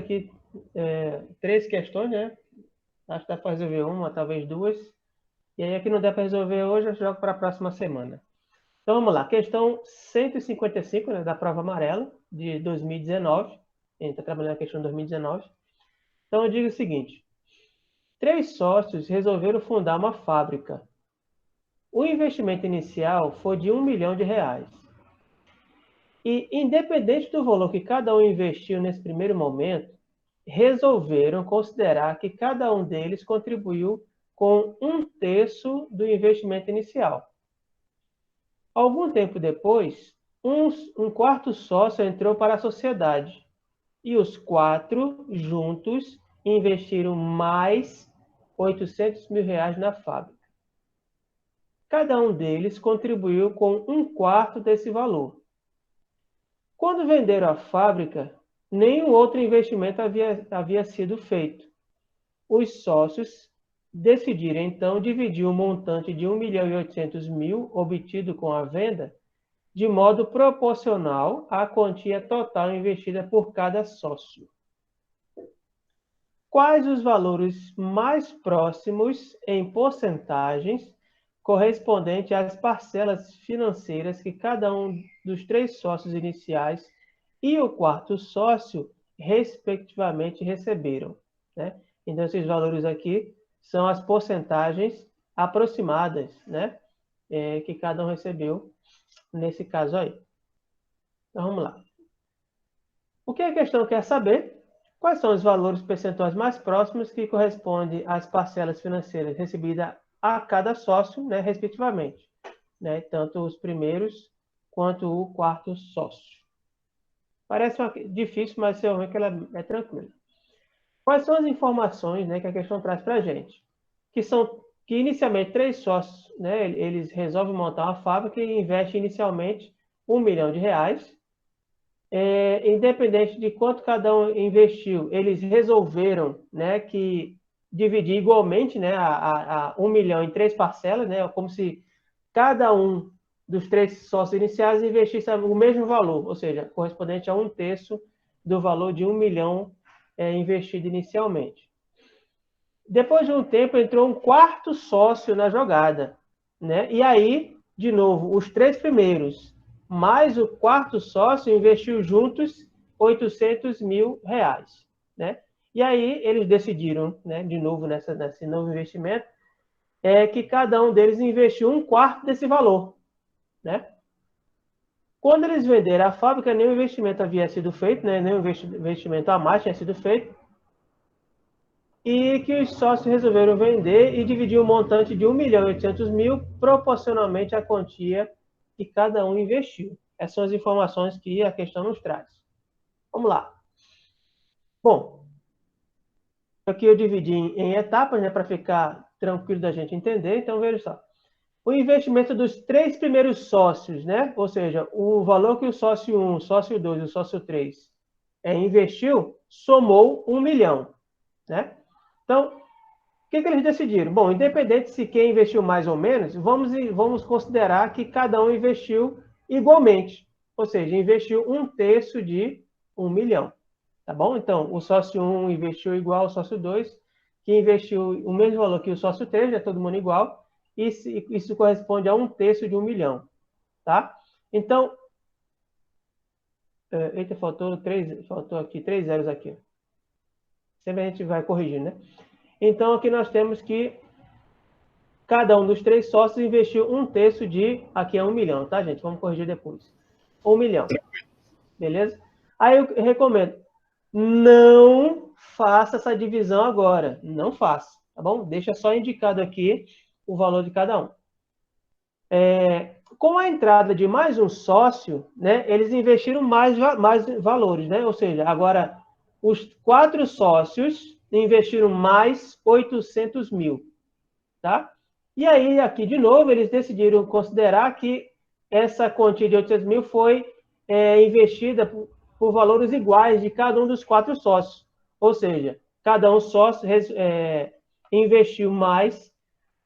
aqui 3 questões, né? Acho que dá para resolver uma, talvez 2. E aí, aqui não dá para resolver hoje, eu jogo para a próxima semana. Então, vamos lá. Questão 155, né, da prova amarela, de 2019. A gente está trabalhando a questão de 2019. Então, eu digo o seguinte. 3 sócios resolveram fundar uma fábrica. O investimento inicial foi de R$1 milhão. E, independente do valor que cada um investiu nesse primeiro momento, resolveram considerar que cada um deles contribuiu com 1/3 do investimento inicial. Algum tempo depois, um quarto sócio entrou para a sociedade e os 4 juntos investiram mais R$800 mil na fábrica. Cada um deles contribuiu com 1/4 desse valor. Quando venderam a fábrica, nenhum outro investimento havia sido feito. Os sócios decidiram, então, dividir o montante de R$1.800.000 obtido com a venda de modo proporcional à quantia total investida por cada sócio. Quais os valores mais próximos em porcentagens correspondente às parcelas financeiras que cada um dos 3 sócios iniciais e o quarto sócio, respectivamente, receberam, né? Então, esses valores aqui são as porcentagens aproximadas, né, que cada um recebeu nesse caso aí. Então, vamos lá. O que a questão quer saber? Quais são os valores percentuais mais próximos que correspondem às parcelas financeiras recebidas a cada sócio, né, respectivamente, né, tanto os primeiros quanto o quarto sócio. Parece difícil, mas realmente ela é tranquila. Quais são as informações, né, que a questão traz para a gente? Que inicialmente 3 sócios, né, eles resolvem montar uma fábrica e investem inicialmente R$1 milhão. Independente de quanto cada um investiu, eles resolveram, né, que dividir igualmente, né, a 1 milhão em 3 parcelas, né, como se cada um dos 3 sócios iniciais investisse o mesmo valor, ou seja, correspondente a 1/3 do valor de 1 milhão investido inicialmente. Depois de um tempo, entrou um quarto sócio na jogada, né? E aí, de novo, os 3 primeiros mais o quarto sócio investiu juntos R$800 mil, né? E aí eles decidiram, né, de novo nesse novo investimento, que cada um deles investiu 1/4 desse valor, né? Quando eles venderam a fábrica, nenhum investimento havia sido feito, né? Nenhum investimento a mais tinha sido feito, e que os sócios resolveram vender e dividir o montante de R$1.800.000 proporcionalmente à quantia que cada um investiu. Essas são as informações que a questão nos traz. Vamos lá. Bom, aqui eu dividi em etapas, né, para ficar tranquilo da gente entender. Então, veja só. O investimento dos 3 primeiros sócios, né, ou seja, o valor que o sócio 1, o sócio 2 e o sócio 3 investiu, somou R$1 milhão, né? Então, o que eles decidiram? Bom, independente se quem investiu mais ou menos, vamos considerar que cada um investiu igualmente. Ou seja, investiu 1/3 de 1 milhão. Tá bom? Então, o sócio 1 investiu igual ao sócio 2, que investiu o mesmo valor que o sócio 3, é todo mundo igual, e isso corresponde a 1/3 de 1 milhão. Tá? Então, eita, faltou aqui 3 zeros aqui. Sempre a gente vai corrigindo, né? Então, aqui nós temos que cada um dos 3 sócios investiu 1/3 de... Aqui é 1 milhão, tá, gente? Vamos corrigir depois. 1 milhão. Beleza? Aí eu recomendo, não faça essa divisão agora. Não faça, tá bom? Deixa só indicado aqui o valor de cada um. Com a entrada de mais um sócio, né, eles investiram mais valores, né? Ou seja, agora os 4 sócios investiram mais 800 mil, tá? E aí, aqui de novo, eles decidiram considerar que essa quantia de 800 mil foi investida por valores iguais de cada um dos 4 sócios. Ou seja, cada um sócio investiu mais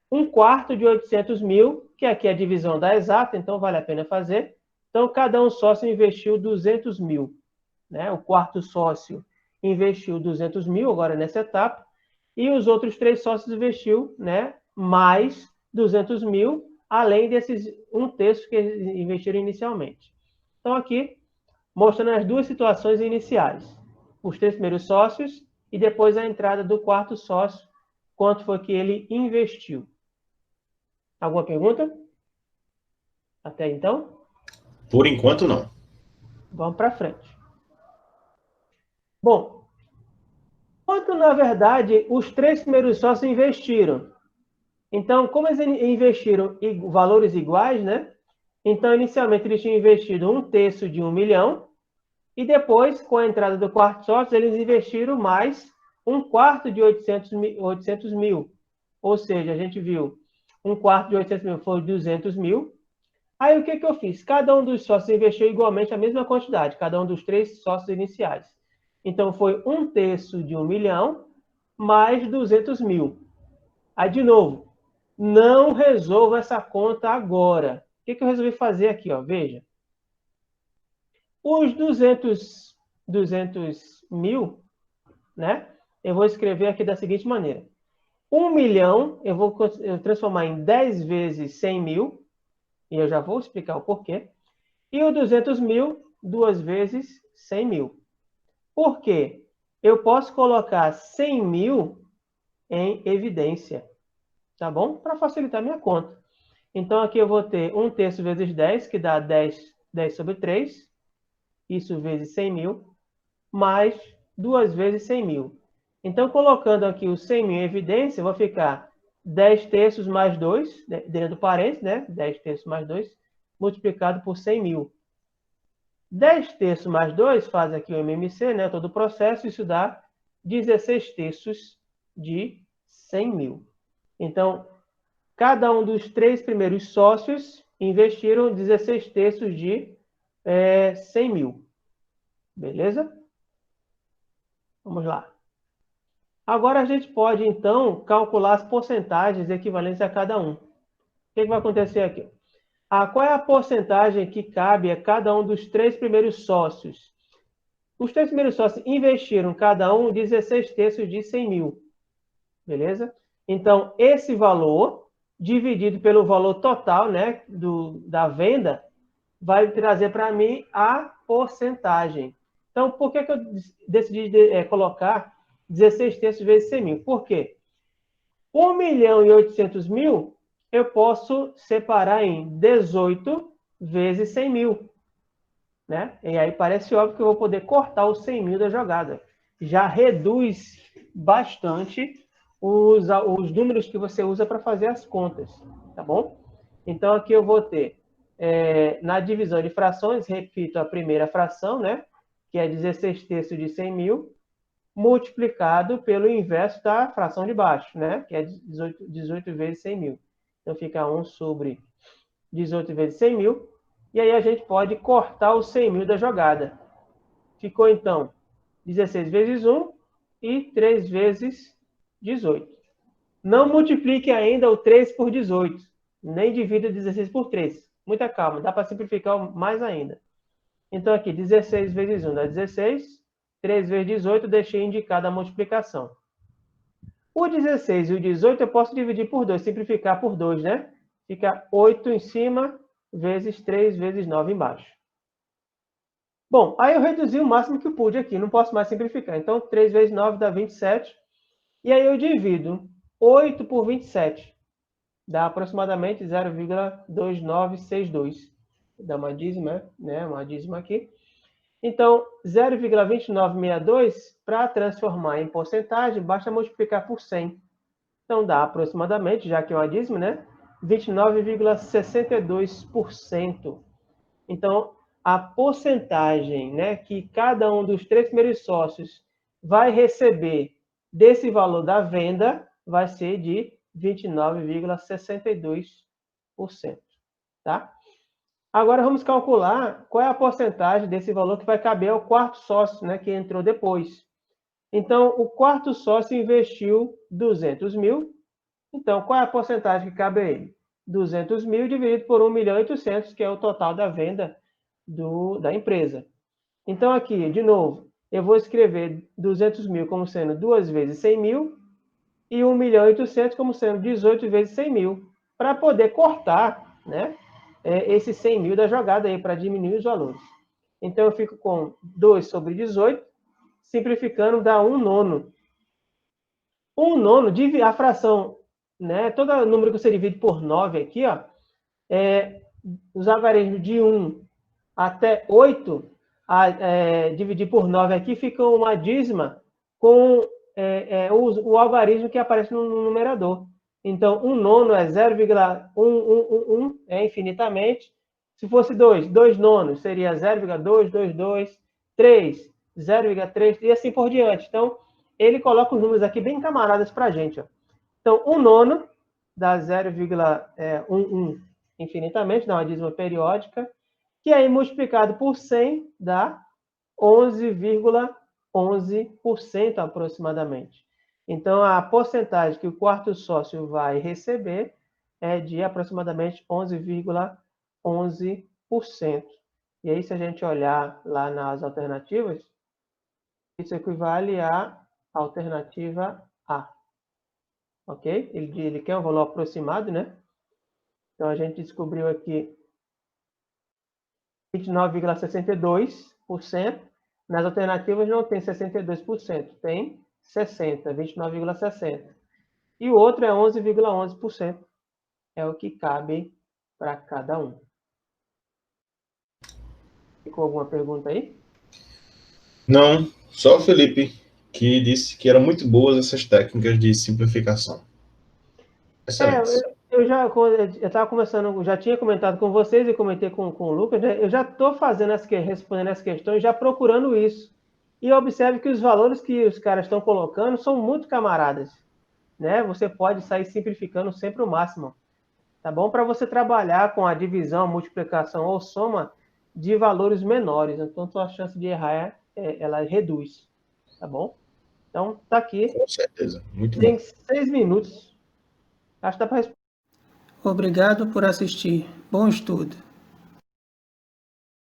1/4 de 800 mil, que aqui é a divisão da exata, então vale a pena fazer. Então, cada um sócio investiu 200 mil. Né? O quarto sócio investiu 200 mil agora nessa etapa, e os outros 3 sócios investiu, né, mais 200 mil, além desses 1/3 que eles investiram inicialmente. Então, aqui, mostrando as duas situações iniciais. Os 3 primeiros sócios e depois a entrada do 4º sócio, quanto foi que ele investiu. Alguma pergunta? Até então? Por enquanto, não. Vamos para frente. Bom, quanto, na verdade, os 3 primeiros sócios investiram? Então, como eles investiram valores iguais, né? Então, inicialmente, eles tinham investido 1/3 de 1 milhão, e depois, com a entrada do 4º sócio, eles investiram mais 1/4 de 800 mil. Ou seja, a gente viu 1/4 de 800 mil foi 200 mil. Aí, o que eu fiz? Cada um dos sócios investiu igualmente a mesma quantidade, cada um dos 3 sócios iniciais. Então, foi 1/3 de 1 milhão mais 200 mil. Aí, de novo, não resolvo essa conta agora. O que eu resolvi fazer aqui? Ó? Veja. Os 200 mil, né? Eu vou escrever aqui da seguinte maneira. 1 milhão, eu vou transformar em 10 vezes 100 mil, e eu já vou explicar o porquê. E o 200 mil, 2 vezes 100 mil. Por quê? Eu posso colocar 100 mil em evidência, tá bom? Para facilitar minha conta. Então, aqui eu vou ter 1/3 vezes 10, que dá 10 sobre 3, isso vezes 100 mil, mais 2 vezes 100 mil. Então, colocando aqui o 100 mil em evidência, eu vou ficar 10/3 mais 2, dentro do parênteses, né? 10/3 mais 2, multiplicado por 100 mil. 10/3 mais 2 faz aqui o MMC, né? Todo o processo, isso dá 16/3 de 100 mil. Então, cada um dos 3 primeiros sócios investiram 16/3 de 100 mil. Beleza? Vamos lá. Agora a gente pode, então, calcular as porcentagens equivalentes a cada um. O que vai acontecer aqui? Qual é a porcentagem que cabe a cada um dos 3 primeiros sócios? Os 3 primeiros sócios investiram cada um 16/3 de 100 mil. Beleza? Então, esse valor, dividido pelo valor total, né, da venda, vai trazer para mim a porcentagem. Então, por que eu decidi colocar 16/3 vezes 100 mil? Por quê? 1 milhão e 800 mil, eu posso separar em 18 vezes 100 mil. Né? E aí parece óbvio que eu vou poder cortar os 100 mil da jogada. Já reduz bastante os números que você usa para fazer as contas, tá bom? Então, aqui eu vou ter, na divisão de frações, repito a primeira fração, né? Que é 16/3 de 100 mil, multiplicado pelo inverso da fração de baixo, né? Que é 18 vezes 100 mil. Então, fica 1 sobre 18 vezes 100 mil. E aí a gente pode cortar os 100 mil da jogada. Ficou, então, 16 vezes 1 e 3 vezes 18. Não multiplique ainda o 3 por 18. Nem divida 16 por 3. Muita calma, dá para simplificar mais ainda. Então, aqui, 16 vezes 1 dá 16. 3 vezes 18, deixei indicada a multiplicação. O 16 e o 18 eu posso dividir por 2, simplificar por 2, né? Fica 8 em cima, vezes 3 vezes 9 embaixo. Bom, aí eu reduzi o máximo que eu pude aqui, não posso mais simplificar. Então, 3 vezes 9 dá 27. E aí eu divido 8 por 27. Dá aproximadamente 0,2962. Dá uma dízima, né? Uma dízima aqui. Então, 0,2962, para transformar em porcentagem, basta multiplicar por 100. Então, dá aproximadamente, já que é uma dízima, né? 29,62%. Então, a porcentagem, né, que cada um dos 3 primeiros sócios vai receber desse valor da venda vai ser de 29,62%. Tá? Agora, vamos calcular qual é a porcentagem desse valor que vai caber ao 4º sócio, né, que entrou depois. Então, o 4º sócio investiu 200 mil. Então, qual é a porcentagem que cabe a ele? 200 mil dividido por 1 milhão e 800, que é o total da venda da empresa. Então, aqui, de novo, eu vou escrever 200 mil como sendo 2 vezes 100 mil e 1.800.000 como sendo 18 vezes 100 mil, para poder cortar, né, esses 100 mil da jogada aí, para diminuir os valores. Então, eu fico com 2 sobre 18, simplificando, dá 1 nono. 1 nono, a fração, né, todo número que você divide por 9 aqui, ó, os algarismos de 1 até 8, dividir por 9 aqui, fica uma dízima com o algarismo que aparece no numerador. Então, 1 nono é 0,1111, infinitamente. Se fosse 2 nonos, seria 0,222, 3, 0,3, e assim por diante. Então, ele coloca os números aqui bem camaradas para a gente. Ó. Então, 1 nono dá 0,11 infinitamente, dá uma dízima periódica, que aí multiplicado por 100 dá 11,11% aproximadamente. Então, a porcentagem que o quarto sócio vai receber é de aproximadamente 11,11%. E aí, se a gente olhar lá nas alternativas, isso equivale à alternativa A. Ok? Ele quer um valor aproximado, né? Então, a gente descobriu aqui 29,62%. Nas alternativas não tem 62%, tem 60%, 29,60%. E o outro é 11,11%. É o que cabe para cada um. Ficou alguma pergunta aí? Não, só o Felipe, que disse que eram muito boas essas técnicas de simplificação. Excelentes. Eu estava conversando, já tinha comentado com vocês e comentei com o Lucas, né? Eu já estou respondendo as questões, já procurando isso. E observe que os valores que os caras estão colocando são muito camaradas, né? Você pode sair simplificando sempre o máximo, tá bom? Para você trabalhar com a divisão, multiplicação ou soma de valores menores. Então, sua chance de errar, ela reduz, tá bom? Então, tá aqui. Com certeza. Muito Tem bom. 6 minutos. Acho que dá para responder. Obrigado por assistir. Bom estudo.